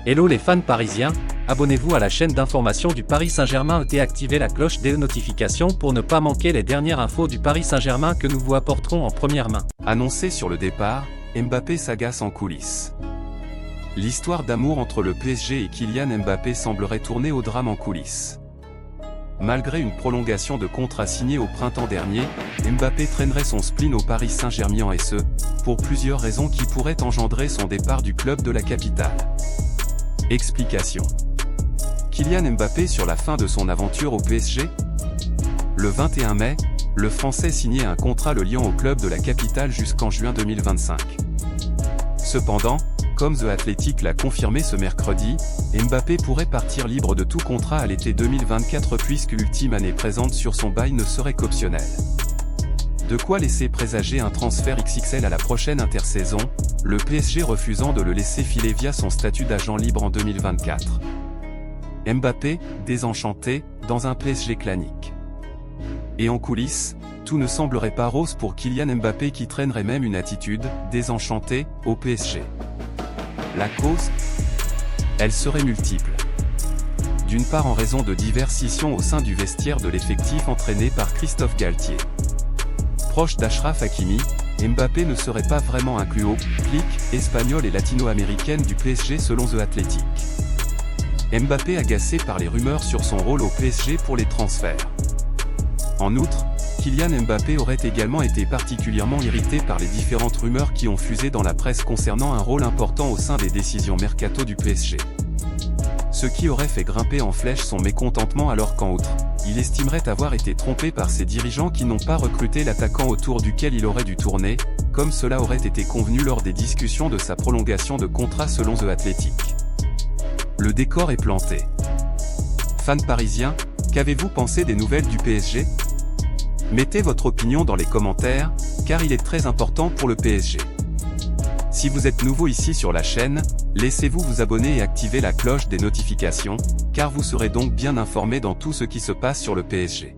Hello les fans parisiens, abonnez-vous à la chaîne d'information du Paris Saint-Germain et activez la cloche des notifications pour ne pas manquer les dernières infos du Paris Saint-Germain que nous vous apporterons en première main. Annoncé sur le départ, Mbappé s'agace en coulisses. L'histoire d'amour entre le PSG et Kylian Mbappé semblerait tourner au drame en coulisses. Malgré une prolongation de contrat signé au printemps dernier, Mbappé traînerait son spleen au Paris Saint-Germain et ce, pour plusieurs raisons qui pourraient engendrer son départ du club de la capitale. Explication. Kylian Mbappé sur la fin de son aventure au PSG? Le 21 mai, le Français signait un contrat le liant au club de la capitale jusqu'en juin 2025. Cependant, comme The Athletic l'a confirmé ce mercredi, Mbappé pourrait partir libre de tout contrat à l'été 2024 puisque l'ultime année présente sur son bail ne serait qu'optionnelle. De quoi laisser présager un transfert XXL à la prochaine intersaison, le PSG refusant de le laisser filer via son statut d'agent libre en 2024. Mbappé, désenchanté, dans un PSG clanique. Et en coulisses, tout ne semblerait pas rose pour Kylian Mbappé qui traînerait même une attitude « désenchantée » au PSG. La cause? Elle serait multiple. D'une part en raison de diverses scissions au sein du vestiaire de l'effectif entraîné par Christophe Galtier. Proche d'Achraf Hakimi, Mbappé ne serait pas vraiment inclus au clique espagnole et latino-américaine du PSG selon The Athletic. Mbappé agacé par les rumeurs sur son rôle au PSG pour les transferts. En outre, Kylian Mbappé aurait également été particulièrement irrité par les différentes rumeurs qui ont fusé dans la presse concernant un rôle important au sein des décisions mercato du PSG. Ce qui aurait fait grimper en flèche son mécontentement alors qu'en outre, il estimerait avoir été trompé par ses dirigeants qui n'ont pas recruté l'attaquant autour duquel il aurait dû tourner, comme cela aurait été convenu lors des discussions de sa prolongation de contrat selon The Athletic. Le décor est planté. Fans parisiens, qu'avez-vous pensé des nouvelles du PSG? Mettez votre opinion dans les commentaires, car il est très important pour le PSG. Si vous êtes nouveau ici sur la chaîne, laissez-vous vous abonner et activer la cloche des notifications, car vous serez donc bien informé dans tout ce qui se passe sur le PSG.